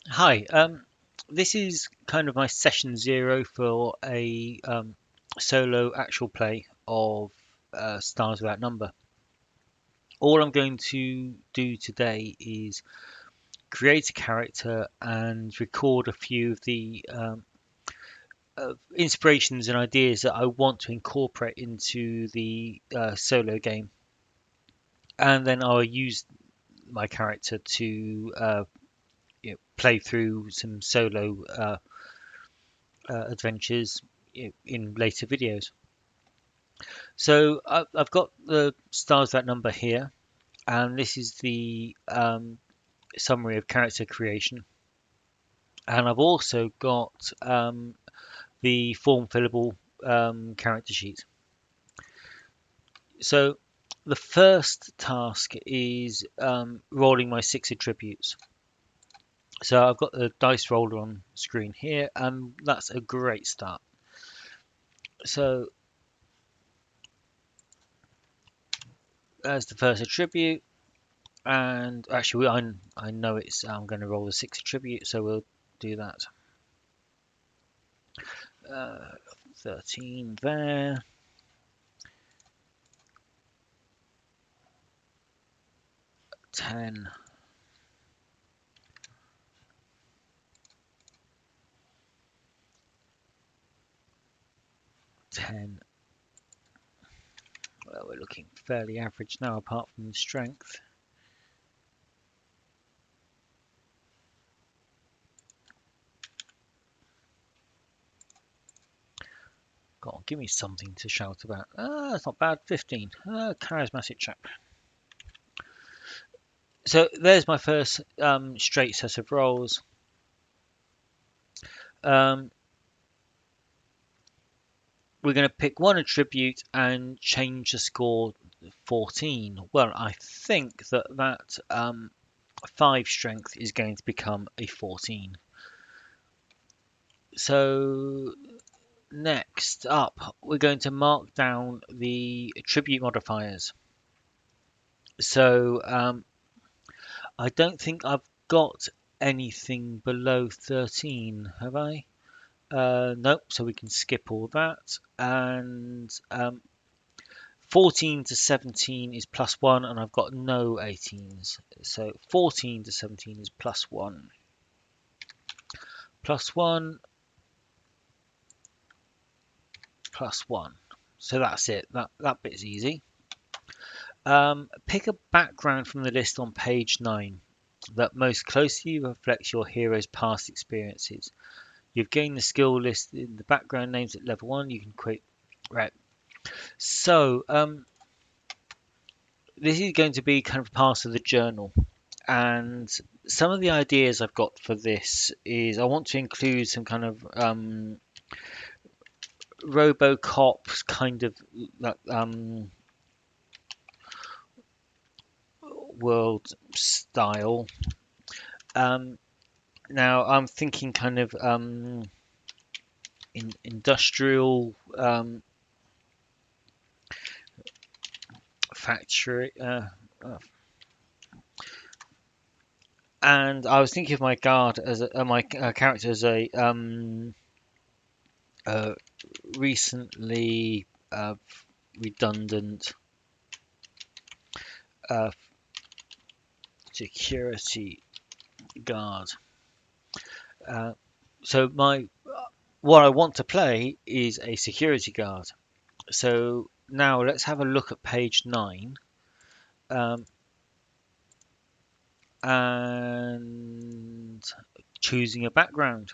Hi, this is kind of my session zero for a solo actual play of Stars Without Number. All I'm going to do today is create a character and record a few of the inspirations and ideas that I want to incorporate into the solo game. And then I'll use my character to play through some solo adventures in later videos. So I've got the stars that number here, and this is the summary of character creation. And I've also got the form fillable character sheet. So the first task is rolling my 6 attributes. So I've got the dice roller on screen here, and that's a great start. So there's the first attribute. And actually, I know I'm going to roll the 6 attribute, so we'll do that. 13 there. 10. 10. Well, we're looking fairly average now, apart from the strength. Go on, give me something to shout about. That's not bad. 15. Charismatic chap. So there's my first straight set of rolls. Um, we're going to pick one attribute and change the score 14. Well, I think that 5 strength is going to become a 14. So next up, we're going to mark down the attribute modifiers. So I don't think I've got anything below 13, have I? Nope, so we can skip all that. And 14 to 17 is +1, and I've got no 18s. So 14 to 17 is +1. +1, +1. So that's it. That bit's easy. Pick a background from the list on page 9 that most closely reflects your hero's past experiences. You've gained the skill list in the background names at level 1. You can quit. Right. So this is going to be kind of part of the journal. And some of the ideas I've got for this is I want to include some kind of RoboCop kind of world style. Now I'm thinking kind of industrial factory. And I was thinking of my guard as my character as a recently redundant uh, security guard. So what I want to play is a security guard. So now let's have a look at page 9 and choosing a background.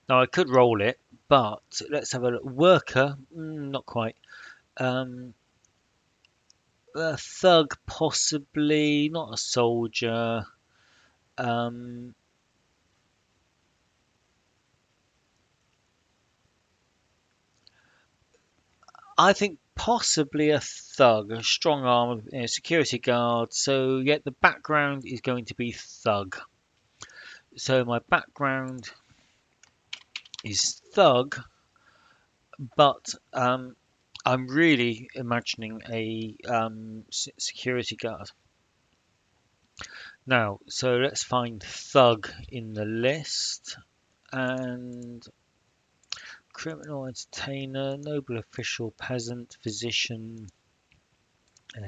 Now I could roll it, but let's have a look. Worker, not quite. A thug, possibly. Not a soldier. Um, I think possibly a thug, a strong arm, security guard. So yeah, the background is going to be thug. So my background is thug, but I'm really imagining a security guard. Now, so let's find thug in the list. And criminal, entertainer, noble official, peasant, physician,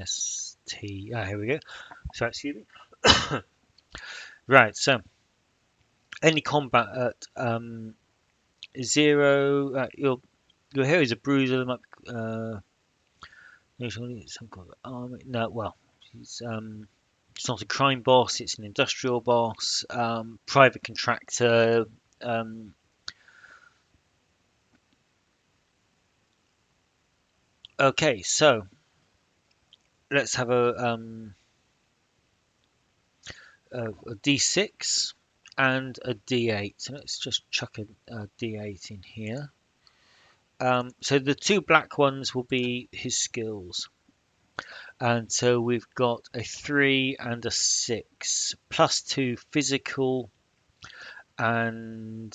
ST. Ah, here we go. So excuse me. Right, so any combat at 0, your hero is a bruiser. Some kind of army. No, well, it's not a crime boss. It's an industrial boss, private contractor. Um, okay, so let's have a D6 and a D8. So let's just chuck a D8 in here. So the two black ones will be his skills. And so we've got a 3 and a 6, +2 physical and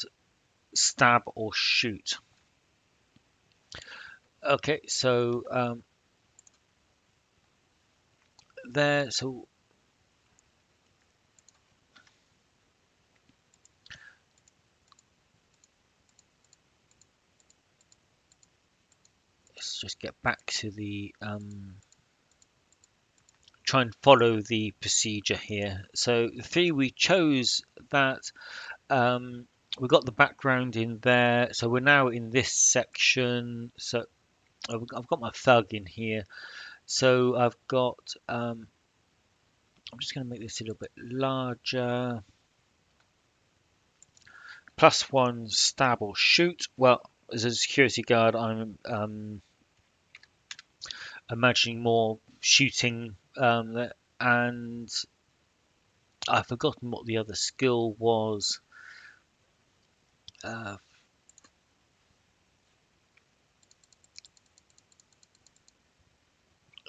stab or shoot. Okay, so there, so let's just get back to the try and follow the procedure here. So the 3 we chose that we got the background in there, so we're now in this section. So I've got my thug in here, so I've got I'm just going to make this a little bit larger. +1 stab or shoot. Well, as a security guard, I'm imagining more shooting, and I've forgotten what the other skill was.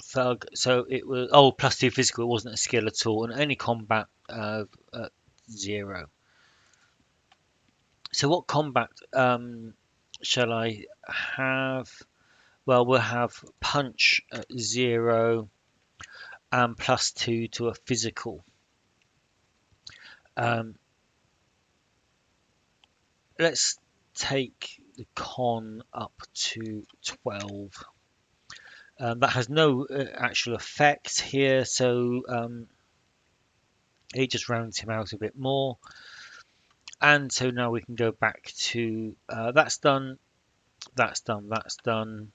Thug. So it was +2 physical. It wasn't a skill at all, and any combat at 0. So what combat shall I have? Well, we'll have punch at 0 and +2 to a physical. Let's take the con up to 12. That has no actual effect here, so it just rounds him out a bit more. And so now we can go back to that's done, that's done, that's done.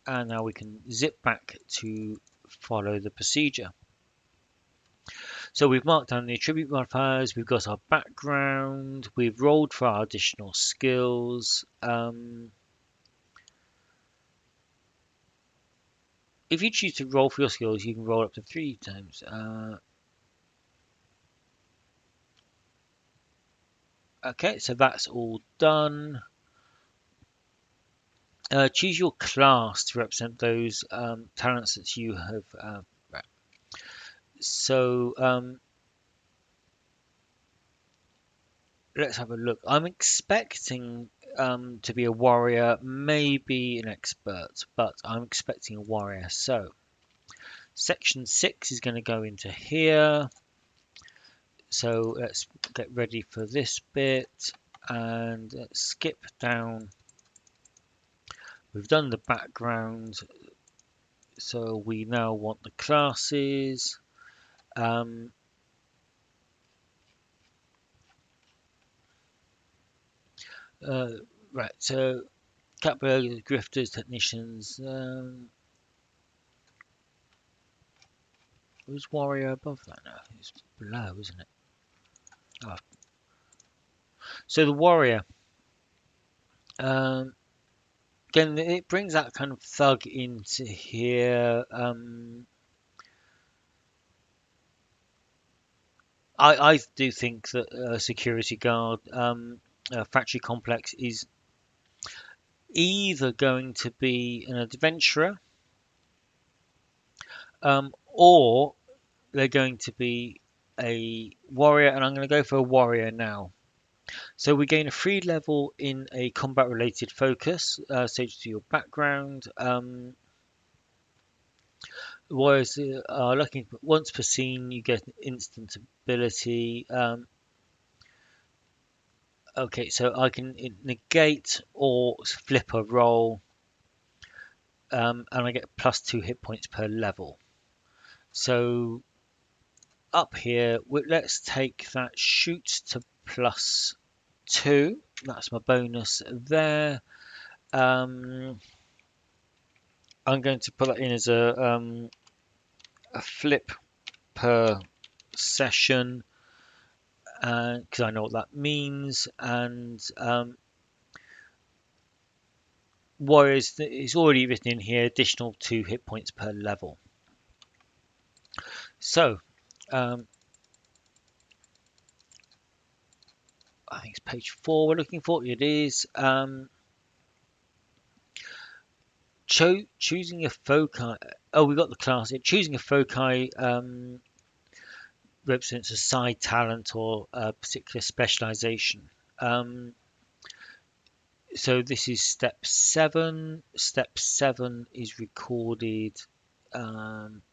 And now we can zip back to follow the procedure. So we've marked down the attribute modifiers, we've got our background, we've rolled for our additional skills. If you choose to roll for your skills, you can roll up to 3 times. Okay, so that's all done. Choose your class to represent those talents that you have. Right. So let's have a look. I'm expecting to be a warrior, maybe an expert, but I'm expecting a warrior. So section 6 is going to go into here. So let's get ready for this bit and let's skip down. We've done the background, so we now want the classes. Right, so capabilities, grifters, technicians. Was warrior above that now? It's below, isn't it? Oh. So the warrior. Again, it brings that kind of thug into here. I do think that a security guard, factory complex is either going to be an adventurer, or they're going to be a warrior, and I'm going to go for a warrior now. So we gain a 3 level in a combat related focus, so to your background. Warriors are looking once per scene. You get an instant ability. Okay, so I can negate or flip a roll, and I get +2 hit points per level. So up here, let's take that shoot to +2. That's my bonus there. I'm going to put that in as a flip per session, because I know what that means. And Warriors is already written in here, additional 2 hit points per level. So I think it's page 4 we're looking for. It is. Choosing a foci. Oh, we got the class. Choosing a foci represents a side talent or a particular specialization. So this is step 7. Step 7 is recorded 7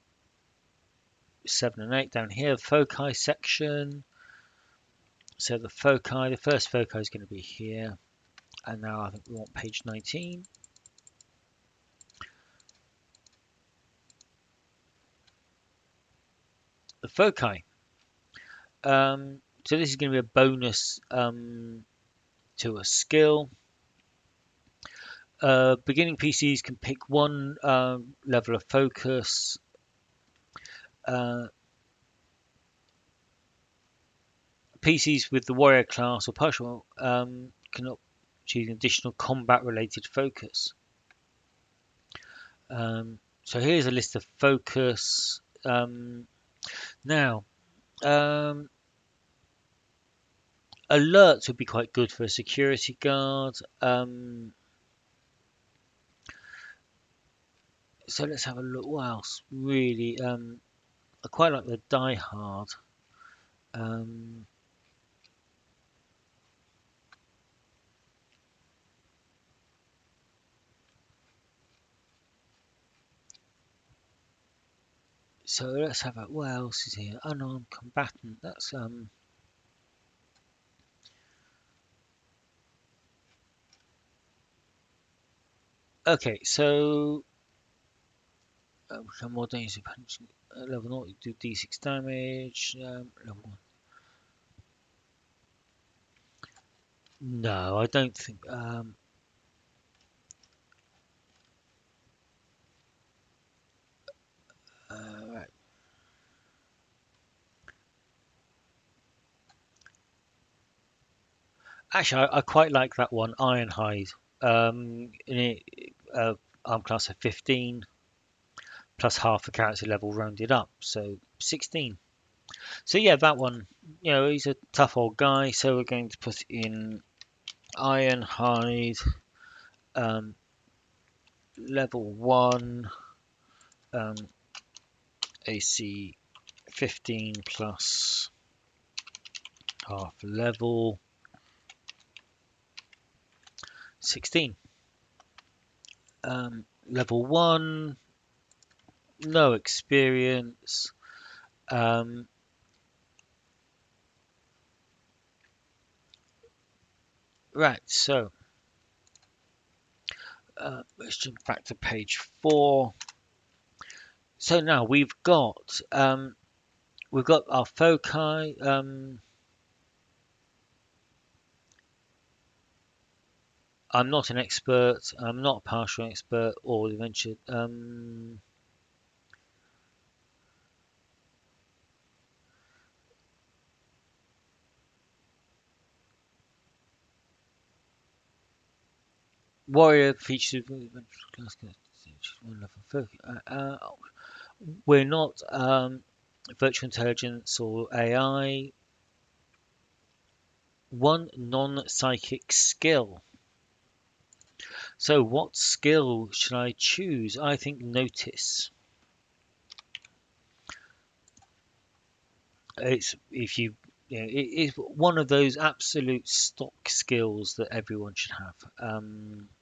and 8 down here. Foci section. So the first foci is going to be here. And now I think we want page 19. The foci. So this is going to be a bonus to a skill. Beginning PCs can pick one level of focus. PCs with the warrior class or partial cannot choose an additional combat-related focus. So here's a list of focus. Now, alerts would be quite good for a security guard. So let's have a look. What else? Really, I quite like the Die Hard. So let's have a. What else is here? Unarmed combatant. That's okay. So become more dangerous. Level 0, you do d6 damage. Level 1. No, I don't think. Right. Actually, I quite like that one, Ironhide. Arm class of 15 plus half a character level rounded up, so 16. So yeah, that one. He's a tough old guy. So we're going to put in Ironhide, level 1, AC 15 plus half level 16. Level 1, no experience. Right, so let's jump back to page 4. So now we've got our foci. I'm not an expert. I'm not a partial expert or adventure. Warrior features one level focus. We're not virtual intelligence or AI. One non-psychic skill. So what skill should I choose? I think notice. It's it is one of those absolute stock skills that everyone should have,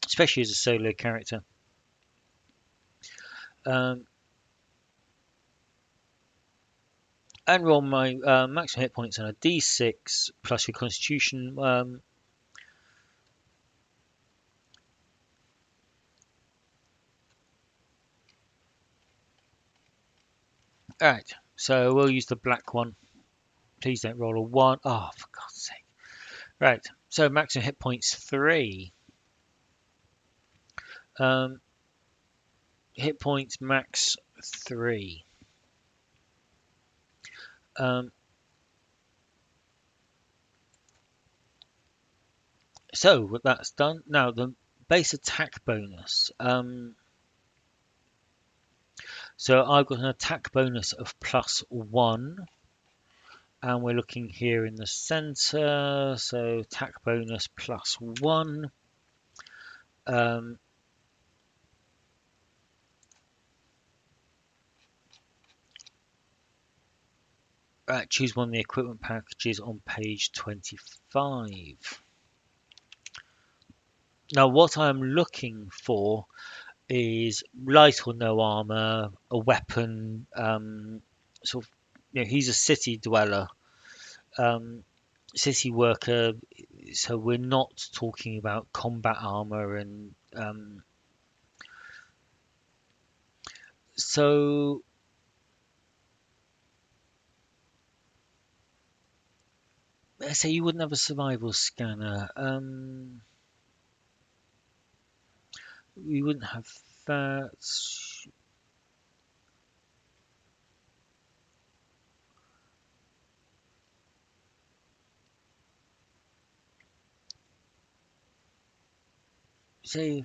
especially as a solo character. and roll my maximum hit points on a d6 plus your constitution. Alright, so we'll use the black one. Please don't roll a 1. Oh, for God's sake. Right, so maximum hit points 3. Hit points max 3. So what that's done. Now the base attack bonus. So I've got an attack bonus of +1, and we're looking here in the center. So attack bonus +1. Right, choose one of the equipment packages on page 25. Now, what I'm looking for is light or no armor, a weapon. Sort of, he's a city dweller, city worker. So we're not talking about combat armor, and so let's say you wouldn't have a survival scanner. We wouldn't have that. Say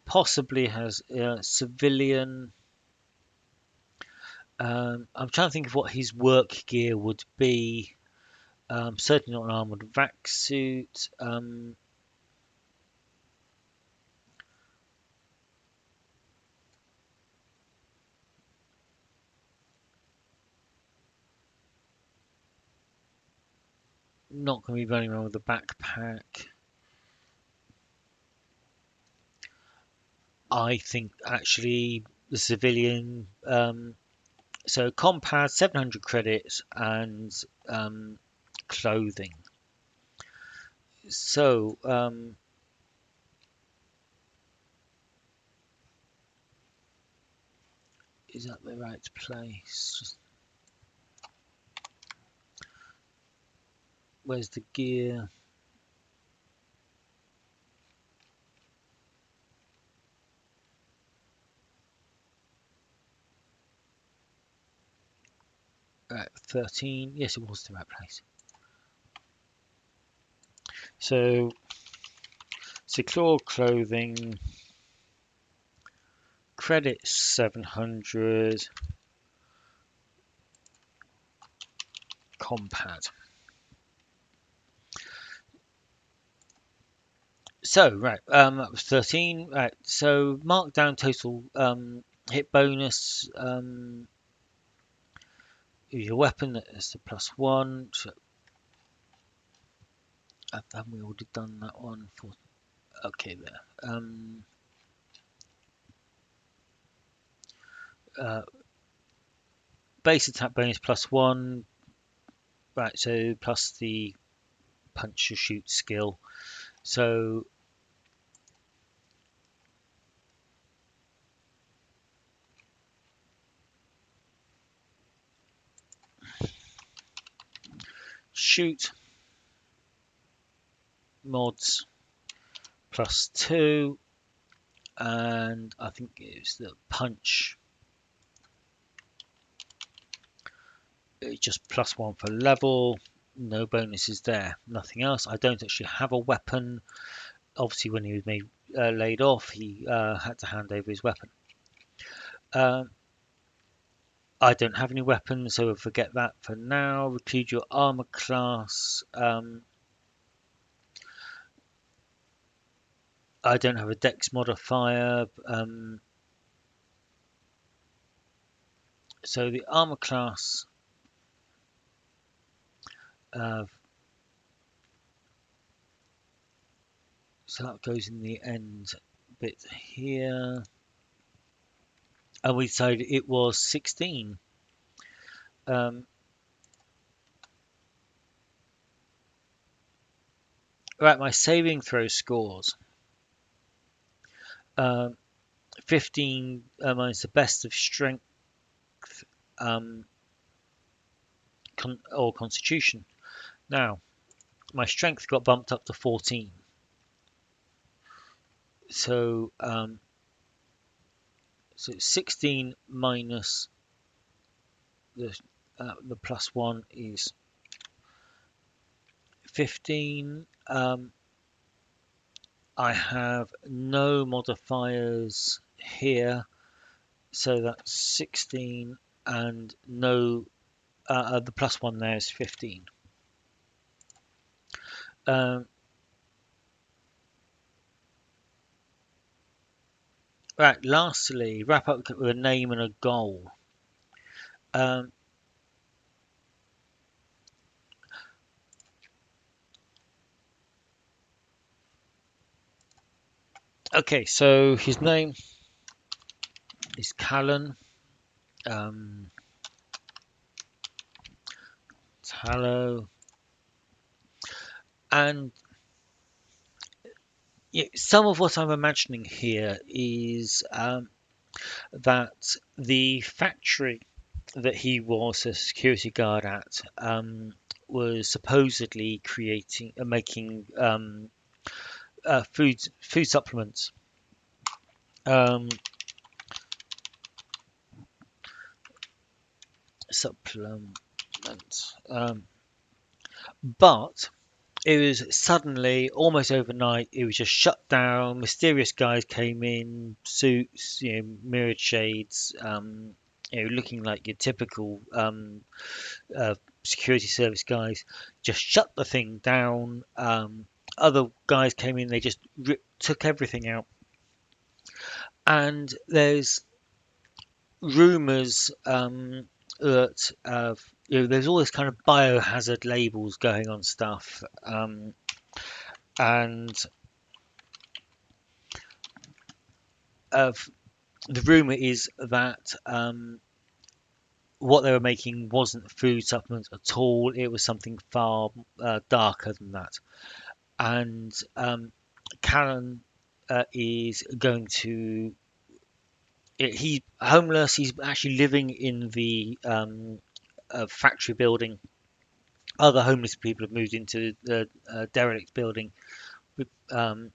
possibly has a civilian. I'm trying to think of what his work gear would be. Certainly not an armored vac suit. Not going to be running around with a backpack. I think actually the civilian. So compad 700 credits and clothing. So is that the right place? Where's the gear? Right, 13. Yes, it was the right place. So secure clothing. Credits 700. Compad. So right, that was 13. Right, so markdown total hit bonus. Your weapon is the +1. So, haven't we already done that one? For okay there. Base attack bonus +1. Right, so plus the punch or shoot skill. So shoot mods +2, and I think it's the punch. It's just +1 for level. No bonuses there. Nothing else. I don't actually have a weapon. Obviously, when he was made laid off, he had to hand over his weapon. I don't have any weapons, so we'll forget that for now. Recruit your armor class. I don't have a dex modifier. So the armor class. So that goes in the end bit here. And we decided it was 16. Right, my saving throw scores. 15 minus the best of strength um, or constitution. Now, my strength got bumped up to 14. So, so 16 minus the plus 1 is 15. I have no modifiers here, so that's 16, and no, the plus 1 there is 15. Um, right, lastly, wrap up with a name and a goal. Um, okay, so his name is Callan. Um, Tallow. And yeah, some of what I'm imagining here is that the factory that he was a security guard at was supposedly creating, making food supplements. Um, supplements. But it was suddenly, almost overnight, it was just shut down. Mysterious guys came in, suits, mirrored shades, looking like your typical uh, security service guys. Just shut the thing down. Other guys came in, they just took everything out. And there's rumors that there's all this kind of biohazard labels going on stuff. And the rumor is that what they were making wasn't food supplements at all. It was something far darker than that. And Karen is going to. He's homeless. He's actually living in the factory building. Other homeless people have moved into the derelict building. Um,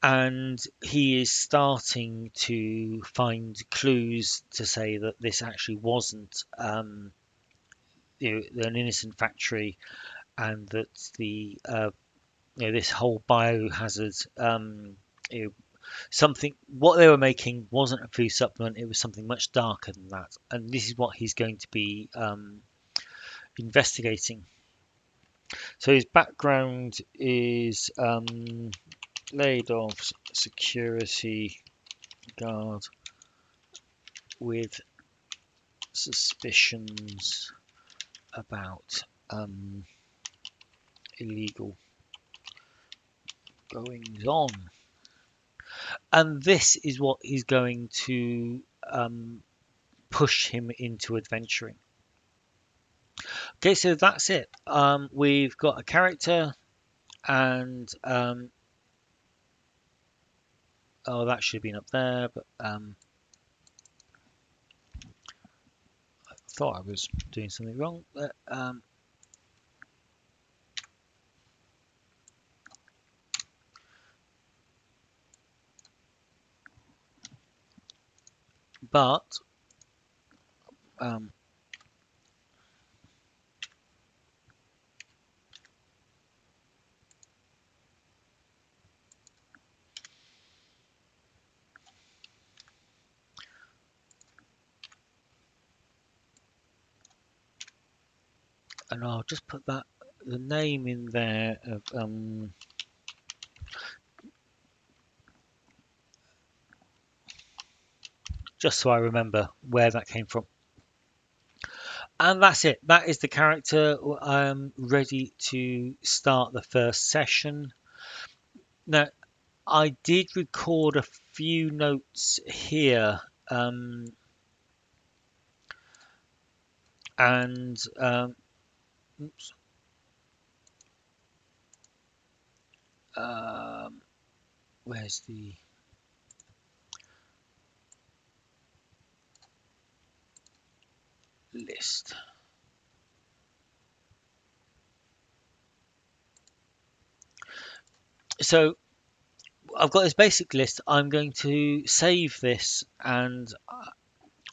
and he is starting to find clues to say that this actually wasn't an innocent factory, and that the this whole biohazard you know, something what they were making wasn't a food supplement, it was something much darker than that, and this is what he's going to be investigating. So his background is laid off security guard with suspicions about illegal goings on. And this is what is going to push him into adventuring. Okay, so that's it. We've got a character, and oh, that should have been up there, but I thought I was doing something wrong. But um, and I'll just put the name in there of just so I remember where that came from. And that's it. That is the character. I'm ready to start the first session. Now, I did record a few notes here, and oops, Where's the list? So I've got this basic list. I'm going to save this, and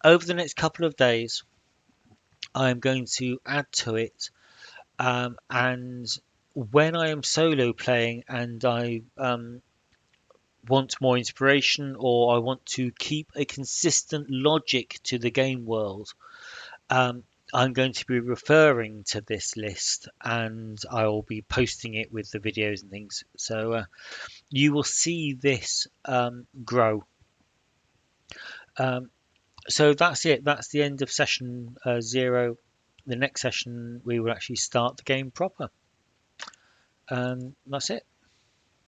over the next couple of days, I'm going to add to it. And when I am solo playing and I want more inspiration, or I want to keep a consistent logic to the game world, um, I'm going to be referring to this list, and I will be posting it with the videos and things. So you will see this grow. Um, so that's it. That's the end of session 0. The next session we will actually start the game proper. That's it.